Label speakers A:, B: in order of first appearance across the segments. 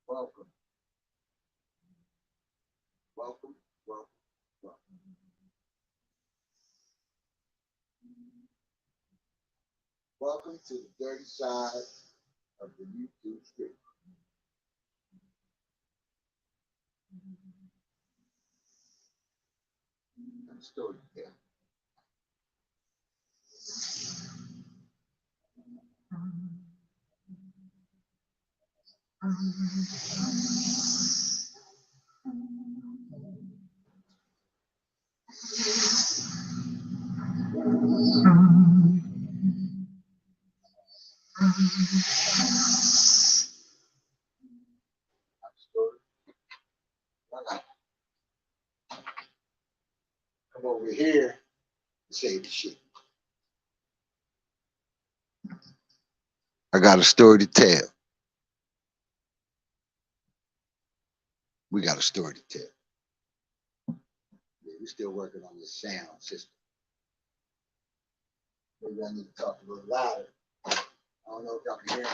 A: Welcome, welcome, welcome, welcome. Welcome to the dirty side of the YouTube street. I'm still here. Come over here and say the shit. I got a story to tell. We got a story to tell. Yeah, we're still working on this sound system. Maybe I need to talk a little louder. I don't know if y'all can hear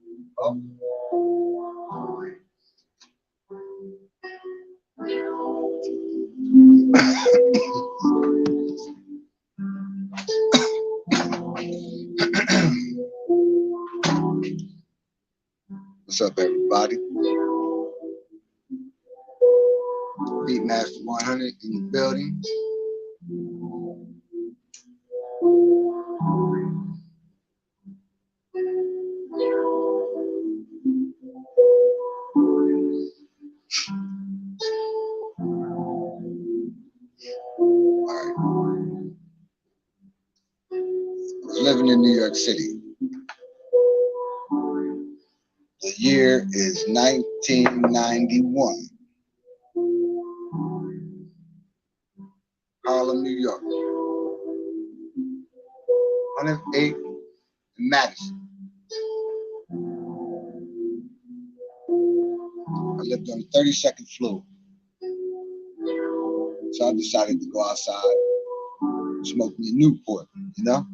A: me. What's up, everybody? Beatmaster 100 in the building. All right. I was living in New York City. The year is 1991. Harlem, New York. 108th and Madison. I lived on the 32nd floor. So I decided to go outside, smoke me a Newport, you know?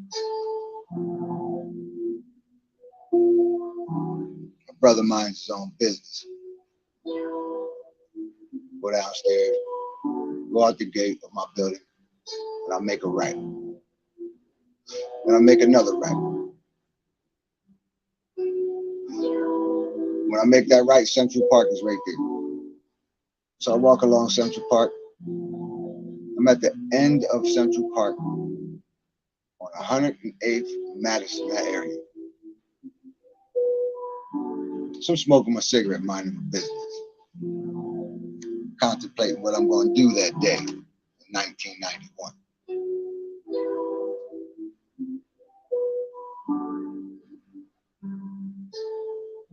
A: My brother minds his own business. Go downstairs, go out the gate of my building, and I make a right. And I make another right. When I make that right, Central Park is right there. So I walk along Central Park. I'm at the end of Central Park on 108th Madison, that area. So I'm smoking my cigarette, minding my business, contemplating what I'm going to do that day in 1991.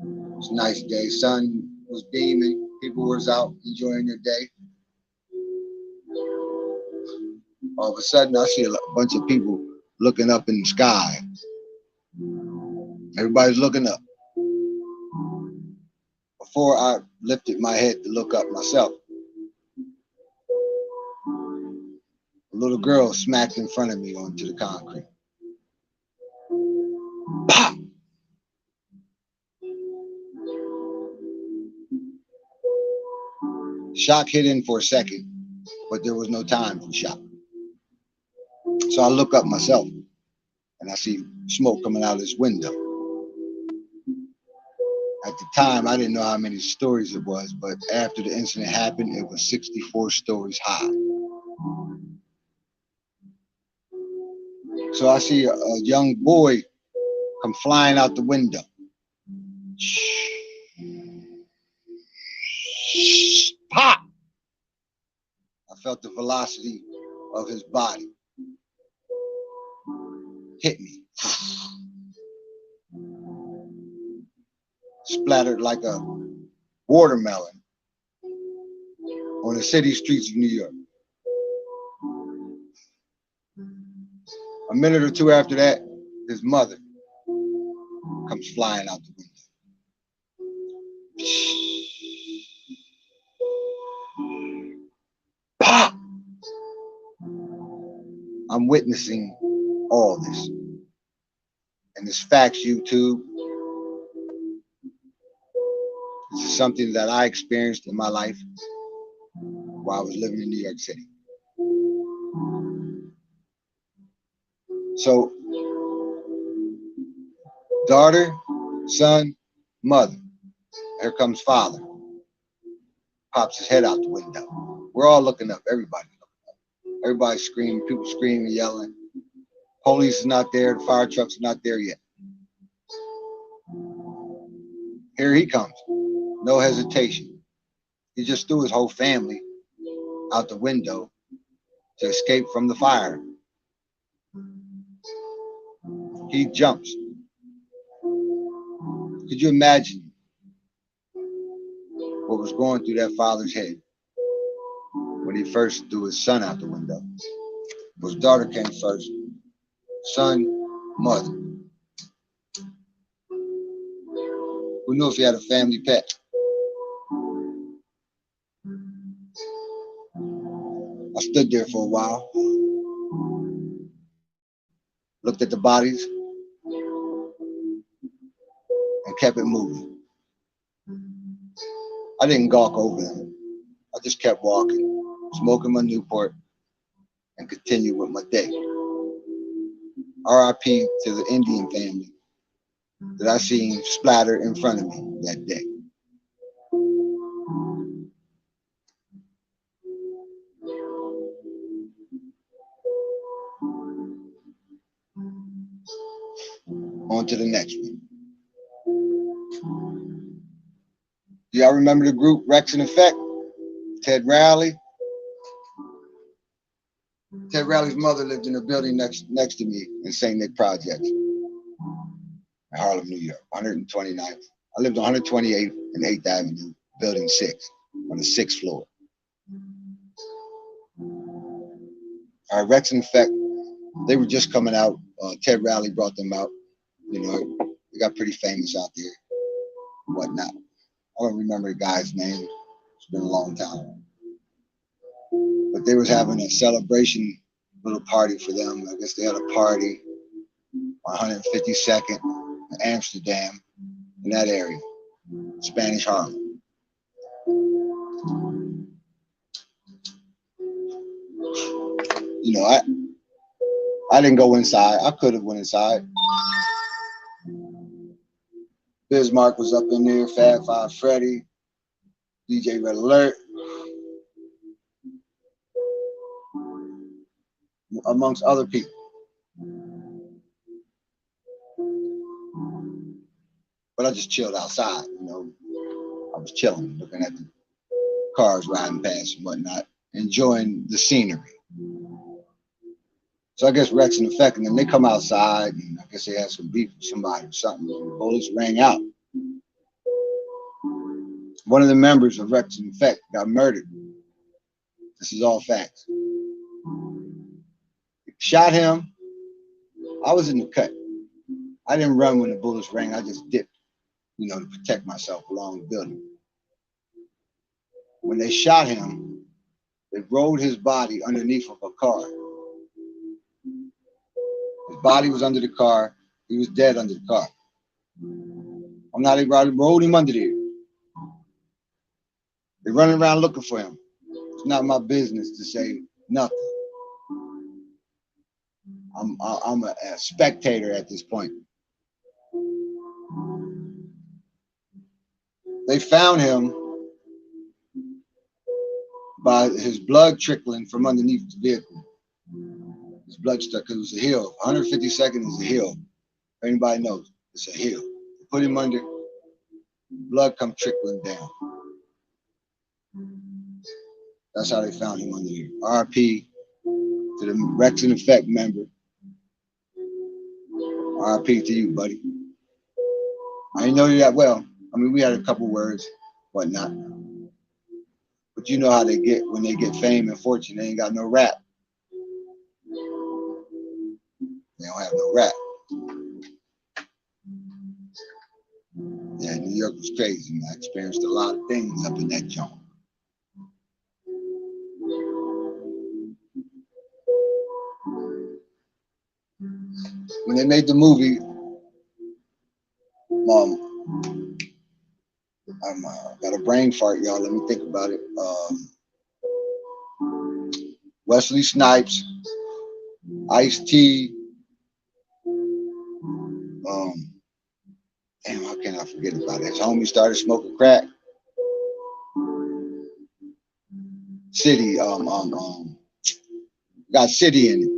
A: It was a nice day. Sun was beaming. People was out enjoying their day. All of a sudden, I see a bunch of people looking up in the sky. Everybody's looking up. Before I lifted my head to look up myself, a little girl smacked in front of me onto the concrete. Pop! Shock hit in for a second, but there was no time for shock. So I look up myself and I see smoke coming out of this window. At the time, I didn't know how many stories it was, but after the incident happened, it was 64 stories high. So I see a young boy come flying out the window. Pop! I felt the velocity of his body hit me. Splattered like a watermelon on the city streets of New York. A minute or two after that, his mother comes flying out the window. Pop! I'm witnessing all this. And this facts, YouTube. This is something that I experienced in my life while I was living in New York City. So, daughter, son, mother. Here comes father. Pops his head out the window. We're all looking up. Everybody looking up. Everybody's screaming. People screaming, yelling. Police is not there. The fire trucks are not there yet. Here he comes. No hesitation. He just threw his whole family out the window to escape from the fire. He jumps. Could you imagine what was going through that father's head when he first threw his son out the window? His daughter came first. Son, mother. Who knew if he had a family pet? I stood there for a while, looked at the bodies, and kept it moving. I didn't gawk over them. I just kept walking, smoking my Newport, and continued with my day. RIP to the Indian family that I seen splatter in front of me that day. On to the next one. Do y'all remember the group Wreckx-n-Effect? Ted Rally? Ted Rally's mother lived in a building next to me in St. Nick Projects in Harlem, New York, 129th. I lived on 128th and 8th Avenue, building 6, on the 6th floor. Our Wreckx-n-Effect, they were just coming out. Ted Rally brought them out. You know, they got pretty famous out there, whatnot. I don't remember the guy's name. It's been a long time. But they was having a celebration little party for them. I guess they had a party on 152nd in Amsterdam, in that area, Spanish Harlem. You know, I didn't go inside. I could have went inside. Bismarck was up in there, Fab Five Freddy, DJ Red Alert, amongst other people. But I just chilled outside, you know. I was chilling, looking at the cars riding past and whatnot, enjoying the scenery. So I guess Wreckx-n-Effect, and then they come outside, and I guess they had some beef with somebody or something, and the bullets rang out. One of the members of Wreckx-n-Effect got murdered. This is all facts. Shot him. I was in the cut. I didn't run when the bullets rang. I just dipped, you know, to protect myself along the building. When they shot him, they rolled his body underneath of a car. His body was under the car. He was dead under the car. I'm not even, I rolled him under there. They're running around looking for him. It's not my business to say nothing. I'm a spectator at this point. They found him by his blood trickling from underneath the vehicle. His blood stuck, because it was a hill. 152nd is a hill. If anybody knows, it's a hill. They put him under, blood come trickling down. That's how they found him under here. RP to the Wreckx-n-Effect member. RP to you, buddy. I didn't know you that well. I mean, we had a couple words, whatnot. But you know how they get when they get fame and fortune. They ain't got no rap. They don't have no rap. Yeah, New York was crazy. I experienced a lot of things up in that joint. When they made the movie, I'm got a brain fart, y'all. Let me think about it. Wesley Snipes, Ice-T. Damn, how can I forget about it? His homie started smoking crack. City, got City in it.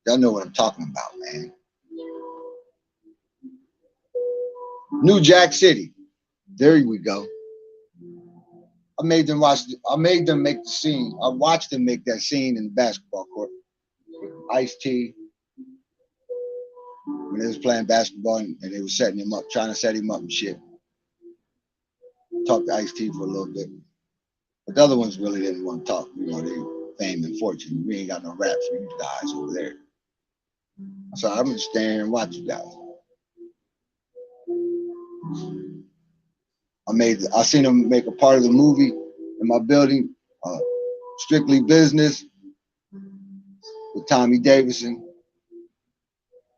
A: Y'all know what I'm talking about, man. New Jack City. There we go. I made them make the scene. I watched them make that scene in the basketball court with Ice-T when they was playing basketball and they was setting him up, trying to set him up and shit. Talked to Ice-T for a little bit. But the other ones really didn't want to talk. You know, they fame and fortune. We ain't got no rap for you guys over there. So I'm just standing and watch you guys. I seen them make a part of the movie in my building, Strictly Business, with Tommy Davidson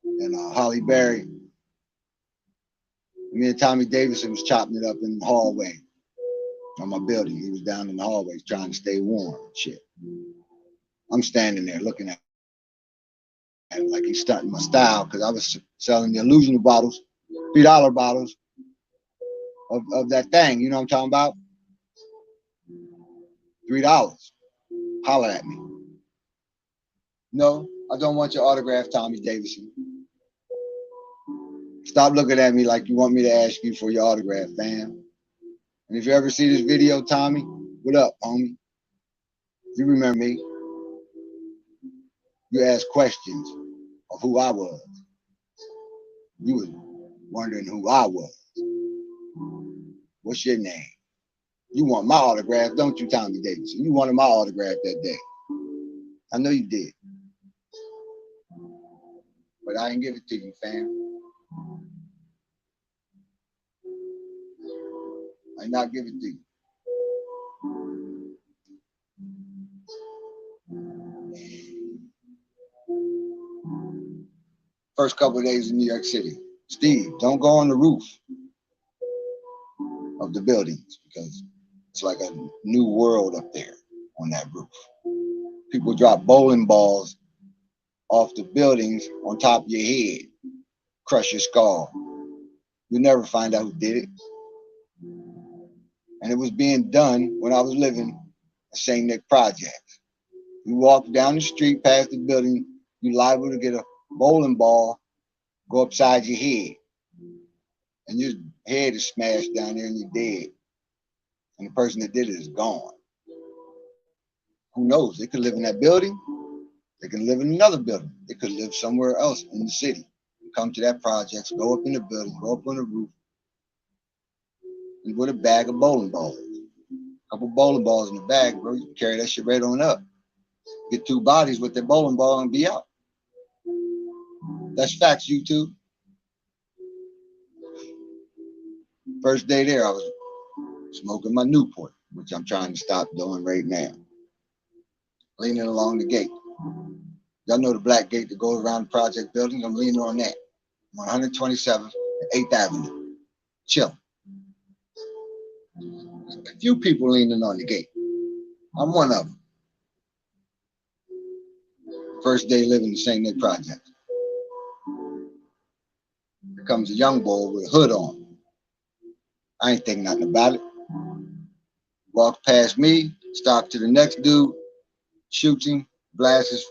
A: and Holly Berry. Me and Tommy Davidson was chopping it up in the hallway on my building. He was down in the hallways trying to stay warm and shit. I'm standing there looking at him like he's stunting my style because I was selling the Illusional bottles, $3 bottles of that thing. You know what I'm talking about? $3. Holler at me. No, I don't want your autograph, Tommy Davidson. Stop looking at me like you want me to ask you for your autograph, fam. And if you ever see this video, Tommy, what up, homie? You remember me. You asked questions of who I was. You was wondering who I was. What's your name? You want my autograph, don't you, Tommy Davidson? You wanted my autograph that day. I know you did. But I didn't give it to you, fam. I did not give it to you. First couple of days in New York City. Steve, don't go on the roof of the buildings because it's like a new world up there on that roof. People drop bowling balls off the buildings on top of your head, crush your skull. You'll never find out who did it. And it was being done when I was living at St. Nick Projects. You walk down the street past the building, you're liable to get a bowling ball go upside your head. And your head is smashed down there and you're dead. And the person that did it is gone. Who knows? They could live in that building. They can live in another building. They could live somewhere else in the city. Come to that project, go up in the building, go up on the roof, and with a bag of bowling balls. A couple bowling balls in the bag, bro. You can carry that shit right on up. Get 2 bodies with that bowling ball and be out. That's facts, YouTube. First day there, I was smoking my Newport, which I'm trying to stop doing right now. Leaning along the gate. Y'all know the black gate that goes around the project building? I'm leaning on that. I'm on 127th and 8th Avenue. Chill. A few people leaning on the gate. I'm one of them. First day living in the St. Nick Project. Here comes a young boy with a hood on. I ain't thinking nothing about it. Walks past me, stops to the next dude, shoots him, blasts his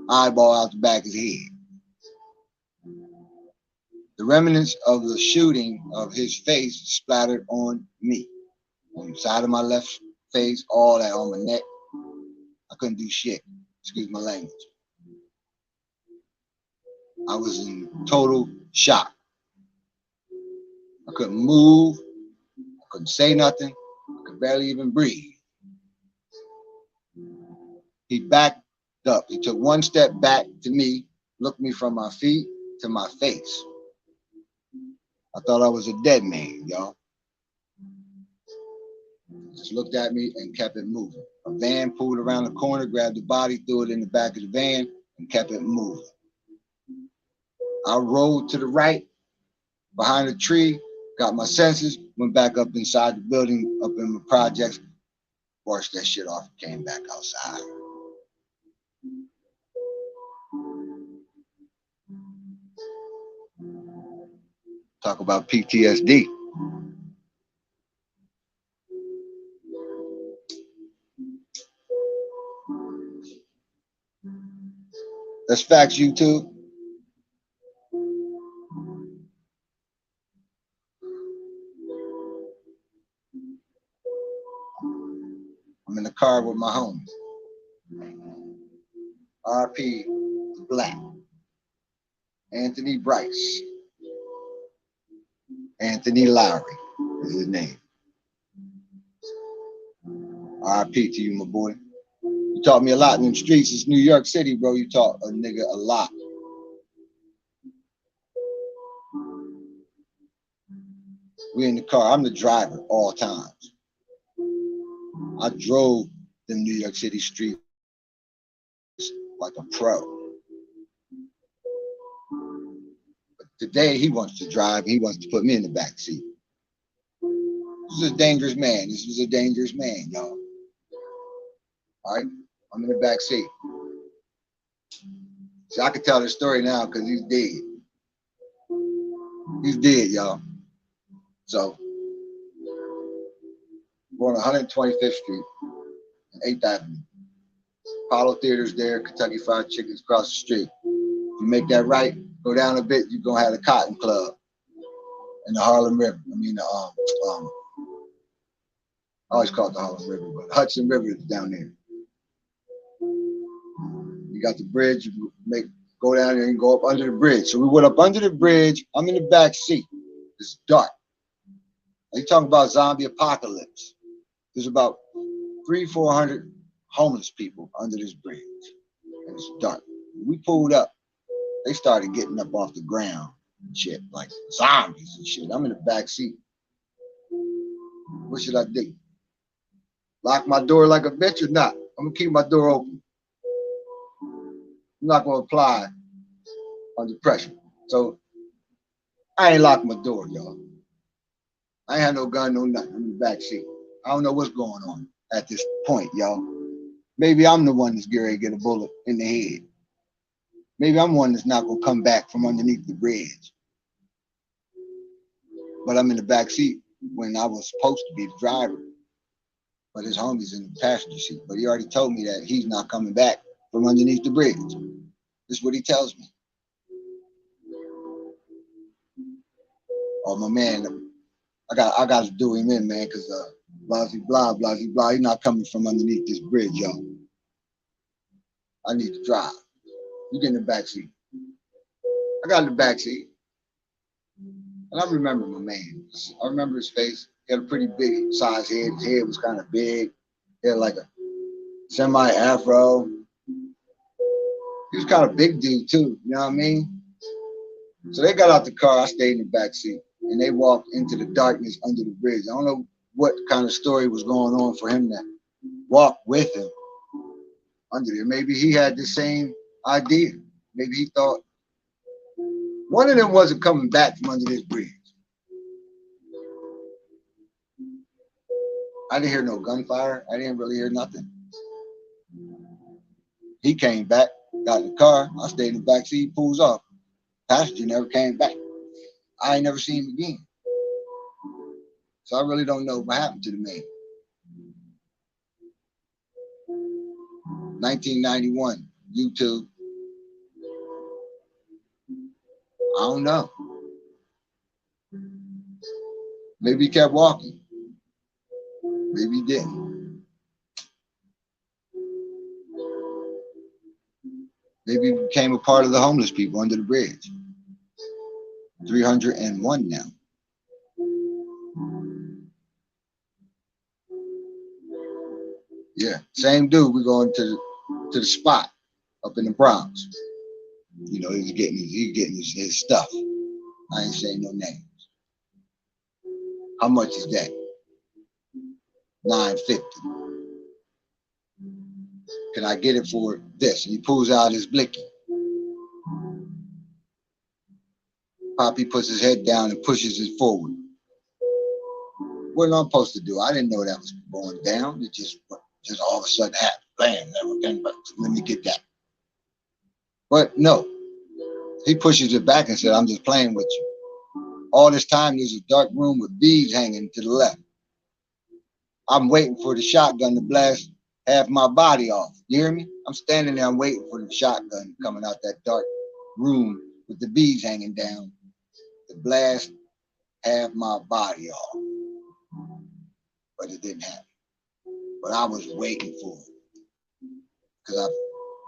A: eyeball out the back of his head. The remnants of the shooting of his face splattered on me. On the side of my left face, all that on my neck. I couldn't do shit. Excuse my language. I was in total shock. I couldn't move. I couldn't say nothing. I could barely even breathe. He backed up. He took one step back to me, looked me from my feet to my face. I thought I was a dead man, y'all. Just looked at me and kept it moving. A van pulled around the corner, grabbed the body, threw it in the back of the van, and kept it moving. I rolled to the right, behind a tree, got my senses, went back up inside the building, up in the projects, washed that shit off, and came back outside. Talk about PTSD. That's facts, YouTube. I'm in the car with my homies. RP Black. Anthony Bryce. Anthony Lowry is his name. RP to you, my boy. You taught me a lot in them streets. It's New York City, bro. You taught a nigga a lot. We in the car. I'm the driver all times. I drove them New York City streets like a pro. But Today he wants to drive. He wants to put me in the back seat. This is a dangerous man. This was a dangerous man, y'all. All right, I'm in the back seat. So I can tell the story now because he's dead. He's dead, y'all. So we're on 125th Street and 8th Avenue. Apollo Theater's there. Kentucky Fried Chicken's across the street. If you make that right, go down a bit, you're gonna have the Cotton Club in the Harlem River. I mean, I always call it the Harlem River, but Hudson River is down there. You got the bridge. You go down there and go up under the bridge. So we went up under the bridge. I'm in the back seat. It's dark. Are you talking about zombie apocalypse? There's about 300-400 homeless people under this bridge, and it's dark. When we pulled up, they started getting up off the ground and shit, like zombies and shit. I'm in the back seat. What should I do? Lock my door like a bitch or not? I'm gonna keep my door open. I'm not gonna apply under pressure. So I ain't locked my door, y'all. I ain't had no gun, no nothing. I'm in the back seat. I don't know what's going on at this point, y'all. Maybe I'm the one that's going to get a bullet in the head. Maybe I'm one that's not going to come back from underneath the bridge. But I'm in the back seat when I was supposed to be the driver. But his homie's in the passenger seat. But he already told me that he's not coming back from underneath the bridge. This is what he tells me. Oh, my man, I got to do him in, man, because blah, blah, blah, blah. He's not coming from underneath this bridge, y'all. I need to drive. You get in the back seat. I got in the back seat. And I remember my man. I remember his face. He had a pretty big size head. His head was kind of big. He had like a semi-afro. He was kind of big dude too, you know what I mean? So they got out the car. I stayed in the back seat. And they walked into the darkness under the bridge. I don't know what kind of story was going on for him to walk with him under there. Maybe he had the same idea. Maybe he thought one of them wasn't coming back from under this bridge. I didn't hear no gunfire. I didn't really hear nothing. He came back, got in the car. I stayed in the back seat, pulls off. Passenger never came back. I ain't never seen him again. So I really don't know what happened to the man. 1991, YouTube. I don't know. Maybe he kept walking. Maybe he didn't. Maybe he became a part of the homeless people under the bridge. 301 now. Yeah, same dude. We're going to the spot up in the Bronx. You know, he's getting his stuff. I ain't saying no names. How much is that? $9.50. Can I get it for this? And he pulls out his blicky. Poppy puts his head down and pushes it forward. What am I supposed to do? I didn't know that was going down. It just all of a sudden happened. Bam, everything. But let me get that. But no, he pushes it back and said, "I'm just playing with you." All this time, there's a dark room with beads hanging to the left. I'm waiting for the shotgun to blast half my body off. You hear me? I'm standing there. I'm waiting for the shotgun coming out that dark room with the beads hanging down to blast half my body off. But it didn't happen. But I was waiting for it because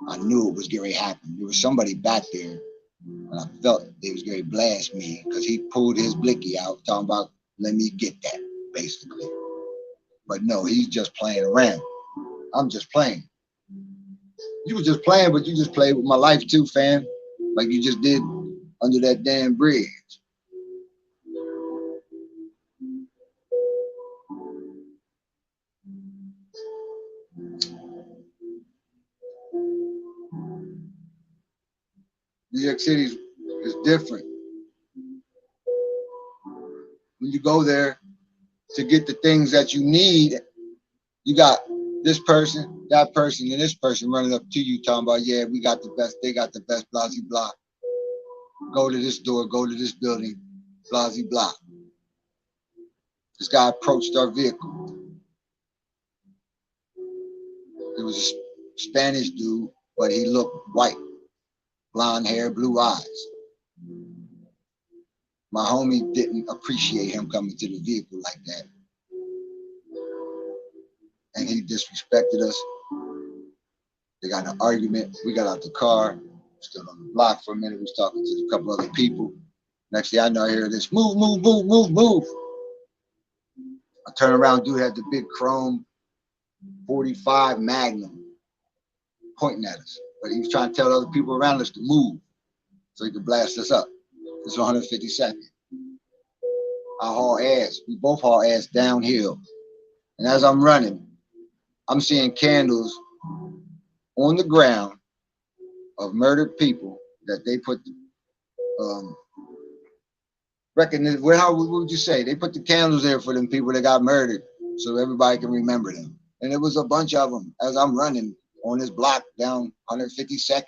A: I knew it was going to happen. There was somebody back there, and I felt they was going to blast me because he pulled his blicky out, talking about, "Let me get that," basically. But no, he's just playing around. I'm just playing. You were just playing, but you just played with my life too, fam. Like you just did under that damn bridge. New York City is different. when you go there to get the things that you need, you got this person, that person, and this person running up to you talking about, yeah, we got the best, they got the best, blah, blah, blah. Go to this door, go to this building, blah, blah, blah. This guy approached our vehicle. It was a Spanish dude, but he looked white, blonde hair, blue eyes. My homie didn't appreciate him coming to the vehicle like that. And he disrespected us. They got in an argument. We got out the car, stood on the block for a minute. We was talking to a couple other people. Next thing I know, I hear this, move, move, move, move, move. I turn around, dude had the big chrome 45 Magnum pointing at us. But he was trying to tell other people around us to move so he could blast us up. It's 152nd. I haul ass. We both haul ass downhill. And as I'm running, I'm seeing candles on the ground of murdered people that they put how would you say? They put the candles there for them people that got murdered so everybody can remember them. And it was a bunch of them as I'm running on this block down 152nd. At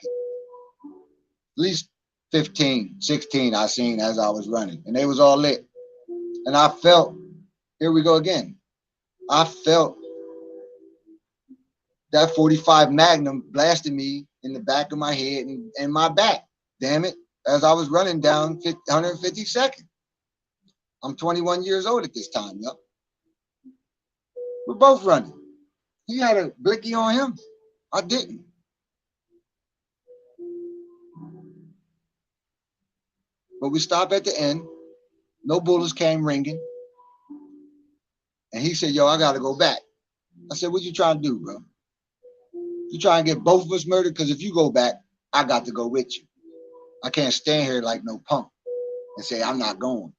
A: least 15, 16 I seen as I was running. And they was all lit. And I felt, here we go again. I felt that 45 Magnum blasted me in the back of my head and my back. Damn it. As I was running down 152nd. I'm 21 years old at this time, yo. We're both running. He had a blicky on him. I didn't. But we stopped at the end. No bullets came ringing. And he said, yo, I got to go back. I said, what you trying to do, bro? You trying to get both of us murdered? Because if you go back, I got to go with you. I can't stand here like no punk and say, I'm not going.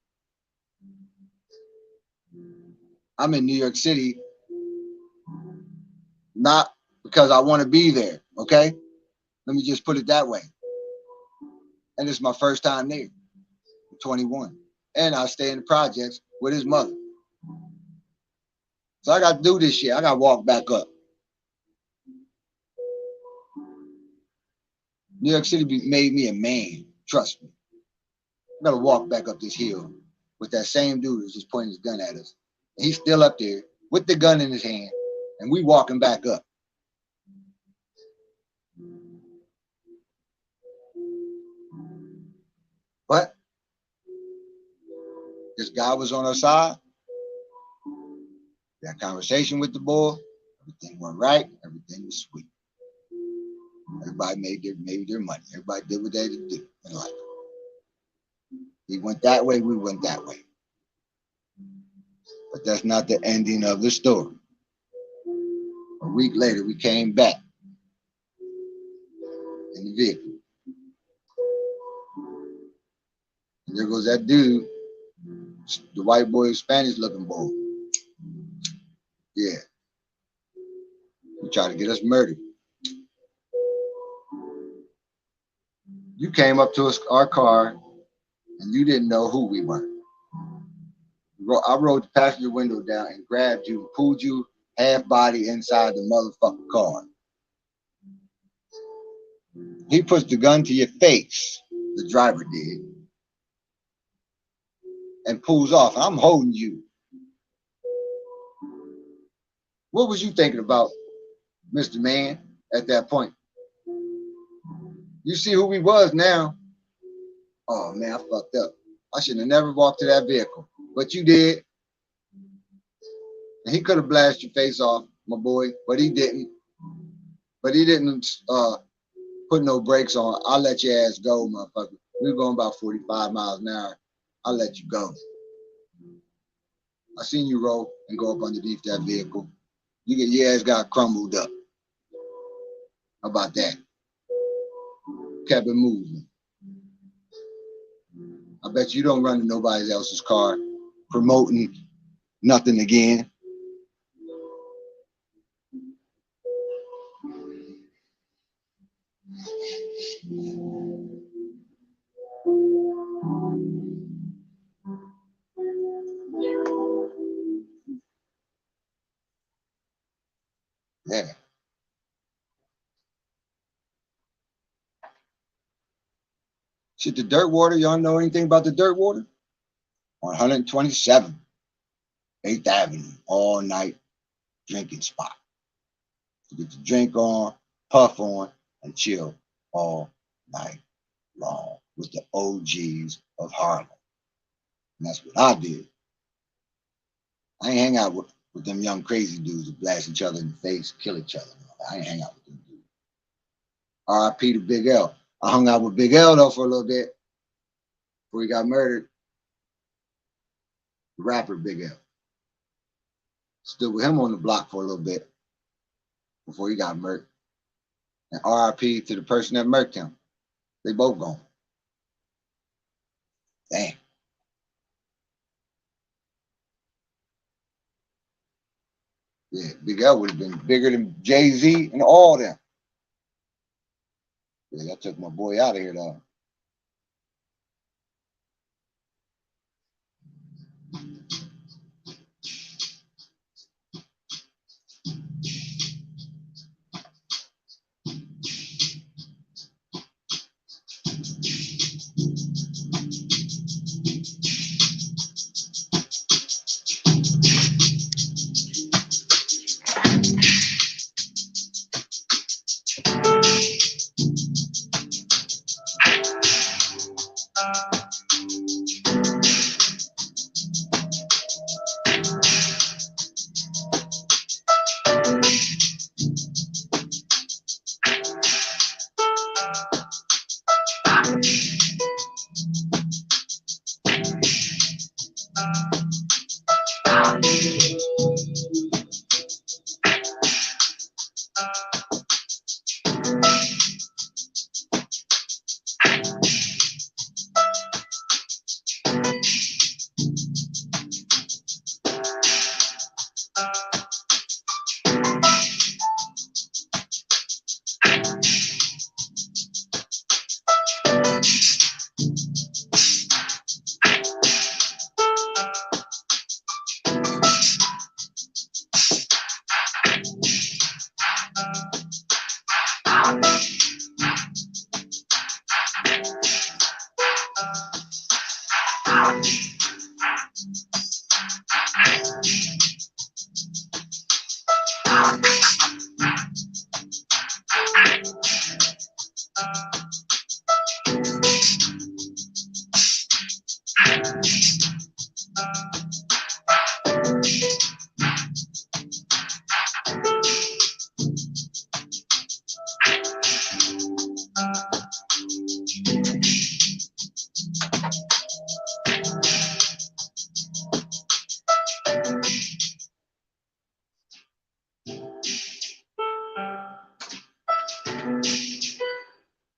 A: I'm in New York City, not because I want to be there, okay? Let me just put it that way. And it's my first time there. I'm 21. And I stay in the projects with his mother. So I got to do this shit. I got to walk back up. New York City made me a man. Trust me. I got to walk back up this hill with that same dude who's just pointing his gun at us. And he's still up there with the gun in his hand. And we walking back up. But this guy was on our side. That conversation with the boy, everything went right, everything was sweet. Everybody made their money. Everybody did what they had to do in life. He went that way, we went that way. But that's not the ending of the story. A week later, we came back in the vehicle. And there goes that dude, the white boy, Spanish looking boy. Yeah. He tried to get us murdered. You came up to us, our car, and you didn't know who we were. I rolled the passenger window down and grabbed you, pulled you half body inside the motherfucking car. He puts the gun to your face, the driver did, and pulls off. I'm holding you. What was you thinking about, Mr. Man, at that point? You see who we was now. Oh, man, I fucked up. I should have never walked to that vehicle. But you did. And he could have blasted your face off, my boy, but he didn't. But he didn't put no brakes on. I'll let your ass go, motherfucker. We were going about 45 miles an hour. I'll let you go. I seen you roll and go up underneath that vehicle. Your ass got crumbled up. How about that? Kept it moving. I bet you don't run to nobody else's car promoting nothing again. Yeah. Shit, the dirt water, y'all know anything about the dirt water? 127, 8th Avenue, all night drinking spot. You get to drink on, puff on, and chill all night long with the OGs of Harlem. And that's what I did. I ain't hang out with them young crazy dudes that blast each other in the face, kill each other. I ain't hang out with them dudes. R.I.P. to Big L. I hung out with Big L though for a little bit before he got murdered. The rapper Big L. Stood with him on the block for a little bit before he got murdered. And R.I.P. to the person that murked him. They both gone. Damn. Yeah, Big L would have been bigger than Jay-Z and all them. Yeah, I took my boy out of here though.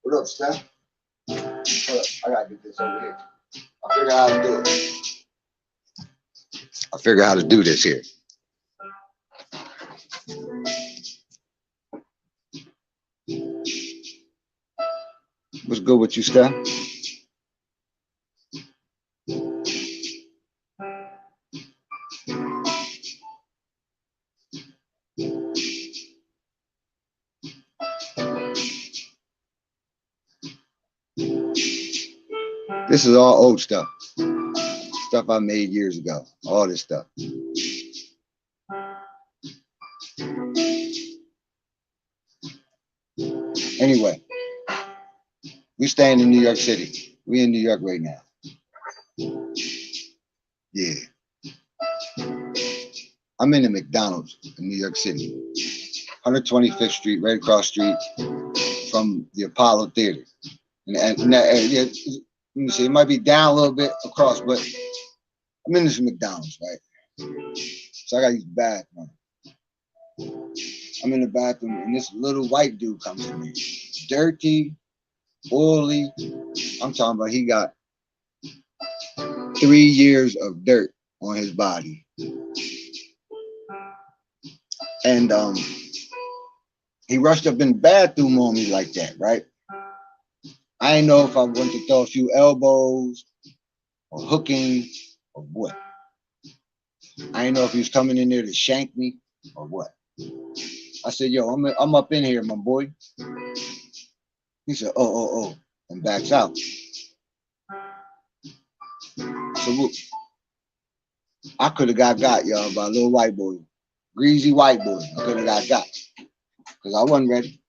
A: What up, Steph? Hold up, I gotta get this over here. I figure out how to do it. I figure out how to do this here. What's good with you, Steph? This is all old stuff. Stuff I made years ago. All this stuff. Anyway, we staying in New York City. We in New York right now. Yeah. I'm in the McDonald's in New York City. 125th Street, right across the street from the Apollo Theater. And yeah, let me see, it might be down a little bit across, but I'm in this McDonald's, right? So I gotta use the bathroom. I'm in the bathroom, and this little white dude comes to me. Dirty, oily. I'm talking about he got 3 years of dirt on his body. And he rushed up in the bathroom on me like that, right? I didn't know if I wanted to throw a few elbows or hooking or what. I didn't know if he was coming in there to shank me or what. I said, yo, I'm up in here, my boy. He said, oh, and backs out. So I could have got, y'all, by a little white boy. Greasy white boy. I could have got. Because I wasn't ready.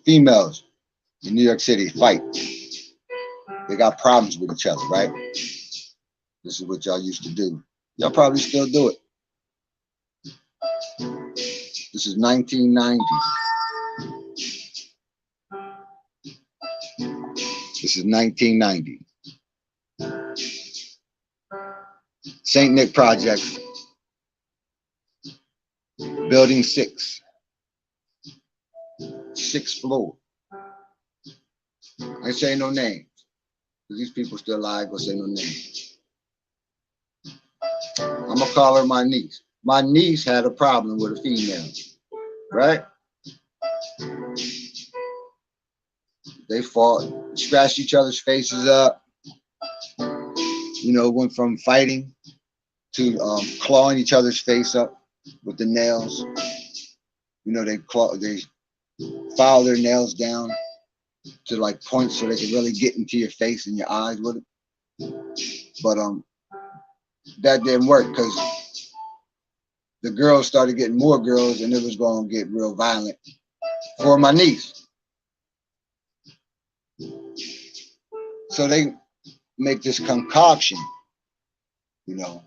A: Females in New York City fight. They got problems with each other, right? This is what y'all used to do. Y'all probably still do it. This is 1990. This is 1990. St. Nick Project, Building 6, 6th floor. I ain't saying no names, because these people still alive, gonna say no names. I'm gonna call her my niece. My niece had a problem with a female, right? They fought, scratched each other's faces up, you know, went from fighting to clawing each other's face up with the nails. You know, they file their nails down to like points so they can really get into your face and your eyes with it. But that didn't work because the girls started getting more girls and it was going to get real violent for my niece. So they make this concoction, you know.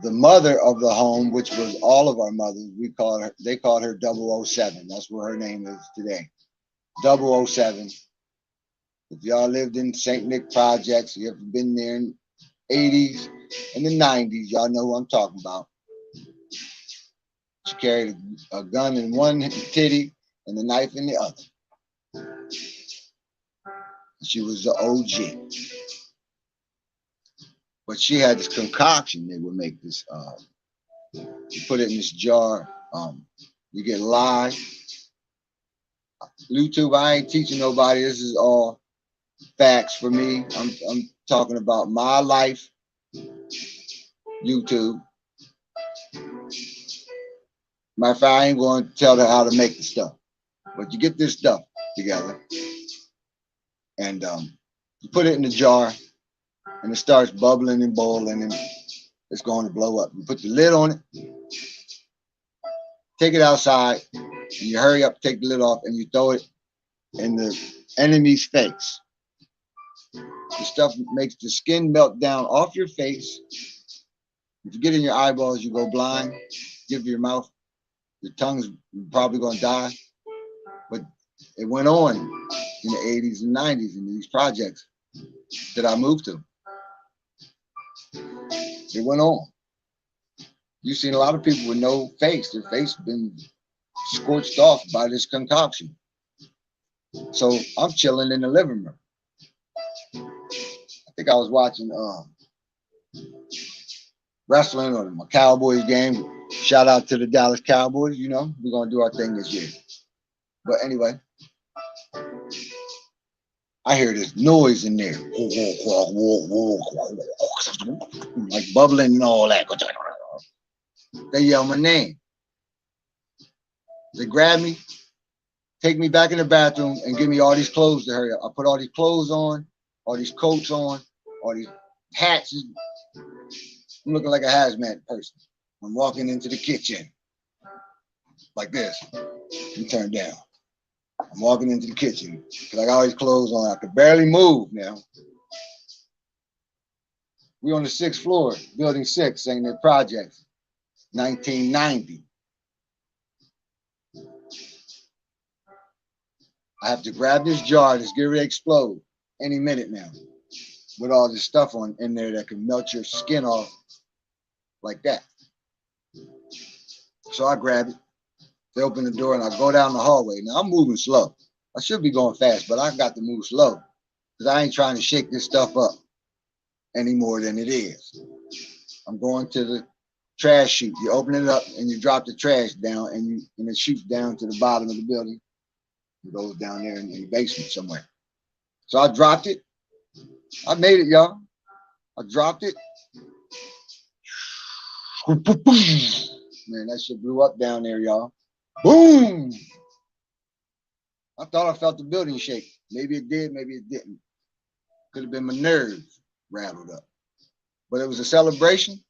A: The mother of the home, which was all of our mothers, they called her 007. That's what her name is today. 007. If y'all lived in St. Nick Projects, you ever been there in the 80s and the 90s, y'all know who I'm talking about. She carried a gun in one titty and a knife in the other. She was the OG. But she had this concoction. They would make this, you put it in this jar. You get lye. YouTube, I ain't teaching nobody. This is all facts for me. I'm talking about my life. YouTube. Matter of fact, I ain't going to tell her how to make the stuff. But you get this stuff together. And you put it in the jar. And it starts bubbling and boiling. And it's going to blow up. You put the lid on it. Take it outside. And you hurry up, take the lid off. And you throw it in the enemy's face. The stuff makes the skin melt down off your face. If you get in your eyeballs, you go blind. Give your mouth, your tongue's probably going to die. But it went on in the 80s and 90s in these projects that I moved to. It went on. You've seen a lot of people with no face. Their face been scorched off by this concoction. So I'm chilling in the living room. I think I was watching wrestling or my Cowboys game. Shout out to the Dallas Cowboys. You know, we're going to do our thing this year. But anyway, I hear this noise in there. Like bubbling and all that. They yell my name. They grab me, take me back in the bathroom, and give me all these clothes to hurry up. I put all these clothes on, all these coats on, all these hats. I'm looking like a hazmat person. I'm walking into the kitchen like this. You turn down. I'm walking into the kitchen because I got all these clothes on. I could barely move now. We on the 6th floor, building 6, St. Nick Projects, 1990. I have to grab this jar that's getting ready to explode any minute now with all this stuff in there that can melt your skin off like that. So I grab it. They open the door and I go down the hallway. Now I'm moving slow. I should be going fast, but I got to move slow because I ain't trying to shake this stuff up any more than it is. I'm going to the trash chute. You open it up and you drop the trash down and it shoots down to the bottom of the building. It goes down there in the basement somewhere. So I dropped it. I made it, y'all. I dropped it. Man, that shit blew up down there, y'all. Boom! I thought I felt the building shake. Maybe it did, maybe it didn't. Could have been my nerves rattled up. But it was a celebration.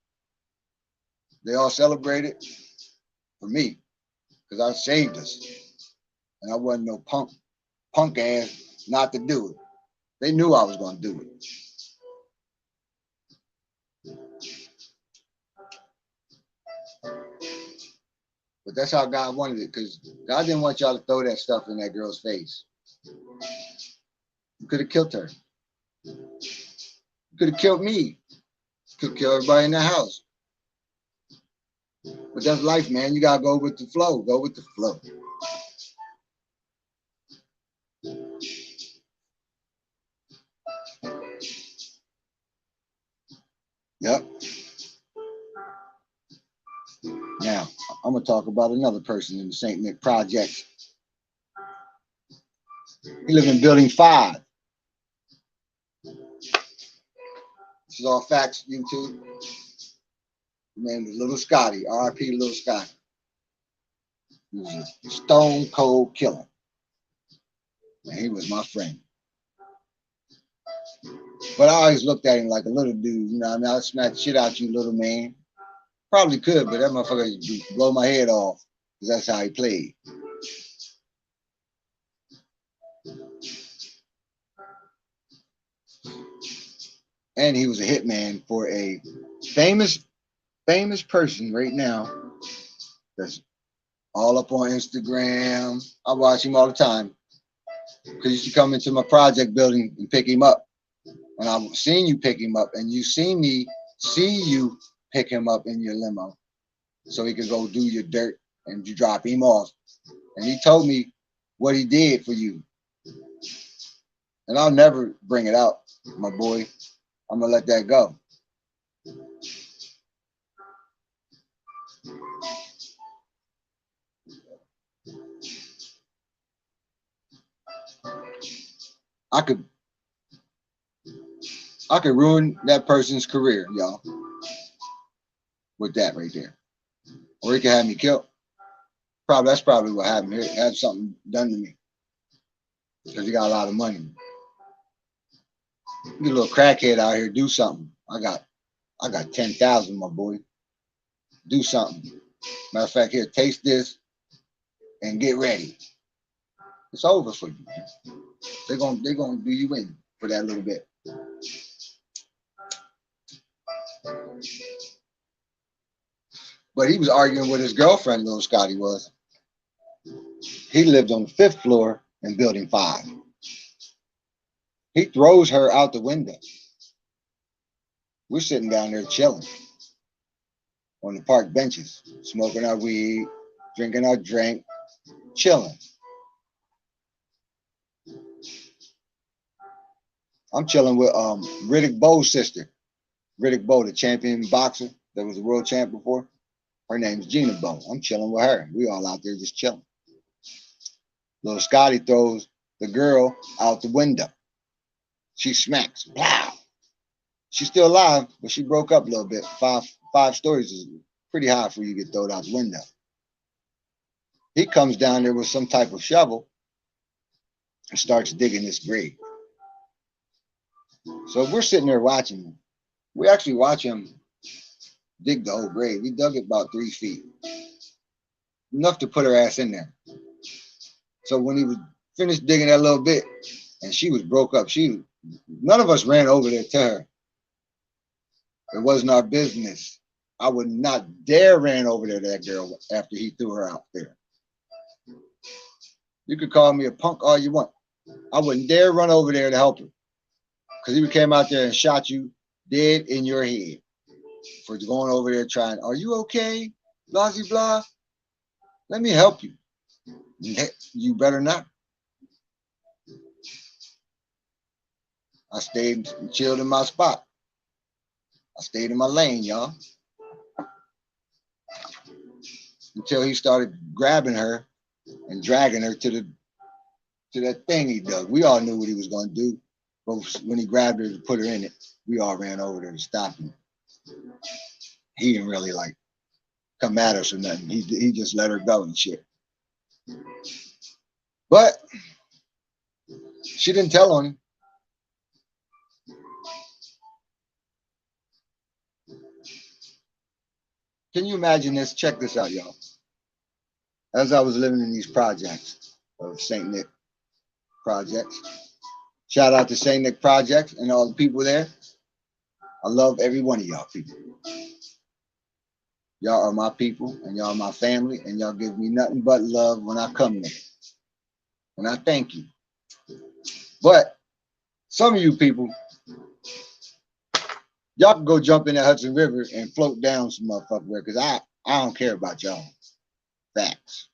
A: They all celebrated for me because I saved us. And I wasn't no punk ass not to do it. They knew I was going to do it. But that's how God wanted it, because God didn't want y'all to throw that stuff in that girl's face. You could have killed her. You could have killed me. Could have killed everybody in the house. But that's life, man. You gotta go with the flow. Go with the flow. Yep. Now, I'm gonna talk about another person in the St. Nick Projects. He lives in Building 5. This is all facts, YouTube. His name is Little Scotty, R.I.P. Little Scotty. He was a stone cold killer. And he was my friend. But I always looked at him like a little dude. You know what I mean? I'd smack the shit out you, little man. Probably could, but that motherfucker would blow my head off because that's how he played. And he was a hitman for a famous person right now that's all up on Instagram. I watch him all the time because he used to come into my project building and pick him up. And I've seen you pick him up, and you see me see you pick him up in your limo so he could go do your dirt and you drop him off. And he told me what he did for you. And I'll never bring it out, my boy. I'm gonna let that go. I could ruin that person's career, y'all, with that right there. Or he could have me killed. That's probably what happened here. Have something done to me. Because he got a lot of money. You get a little crackhead out here, do something. I got 10,000, my boy. Do something. Matter of fact, here, taste this and get ready. It's over for you, man. They're gonna do you in for that little bit. But he was arguing with his girlfriend, Little Scotty was. He lived on the 5th floor in Building 5. He throws her out the window. We're sitting down there chilling on the park benches, smoking our weed, drinking our drink, chilling. I'm chilling with Riddick Bowe's sister. Riddick Bowe, the champion boxer that was a world champ before. Her name's Gina Bowe. I'm chilling with her. We all out there just chilling. Little Scotty throws the girl out the window. She smacks. Blah. She's still alive, but she broke up a little bit. Five stories is pretty high for you to get thrown out the window. He comes down there with some type of shovel and starts digging this grave. So we're sitting there watching him. We actually watch him dig the whole grave. He dug it about 3 feet. Enough to put her ass in there. So when he was finished digging that little bit, and she was broke up, none of us ran over there to her. It wasn't our business. I would not dare ran over there to that girl after he threw her out there. You could call me a punk all you want. I wouldn't dare run over there to help her. Because he came out there and shot you dead in your head for going over there trying, are you okay? Blah, blah, blah. Let me help you. You better not. I stayed and chilled in my spot. I stayed in my lane, y'all. Until he started grabbing her and dragging her to to that thing he dug. We all knew what he was going to do. But when he grabbed her to put her in it, we all ran over there to stop him. He didn't really like come at us or nothing. He just let her go and shit. But she didn't tell on him. Can you imagine this? Check this out, y'all. As I was living in these projects of St. Nick projects, shout out to St. Nick projects and all the people there. I love every one of y'all people. Y'all are my people and y'all are my family, and y'all give me nothing but love when I come there. And I thank you. But some of you people, y'all can go jump in the Hudson River and float down some motherfucker there, because I don't care about y'all. Facts.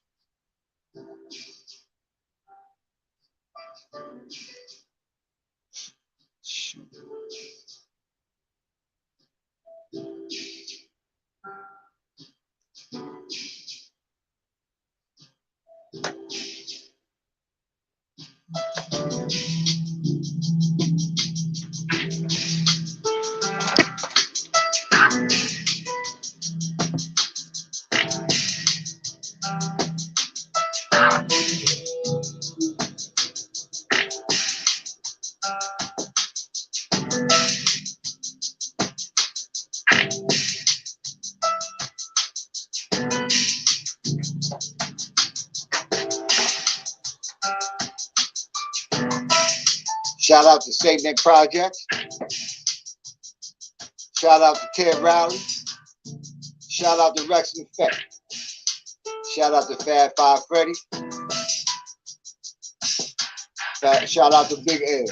A: Shout out to St. Nick Projects. Shout out to Ted Rowley. Shout out to Rex and Effect. Shout out to Fab Five Freddy. Shout out to Big Ed.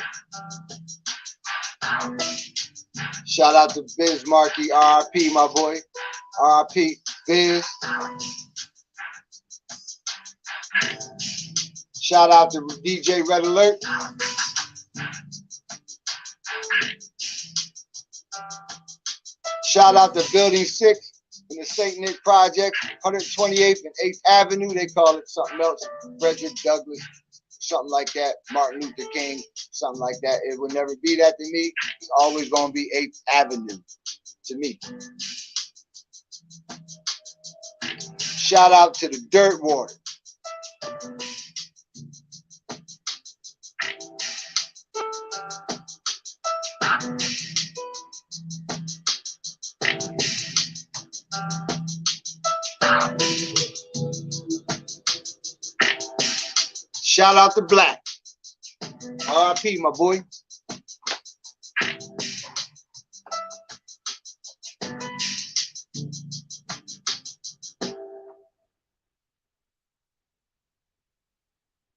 A: Shout out to Biz Markie, RIP, my boy. RIP, Biz. Shout out to DJ Red Alert. Shout out to Building 6 in the St. Nick Project, 128th and 8th Avenue. They call it something else. Frederick Douglass, something like that. Martin Luther King, something like that. It will never be that to me. It's always going to be 8th Avenue to me. Shout out to the Dirt Water. Shout out to Black. RIP, my boy.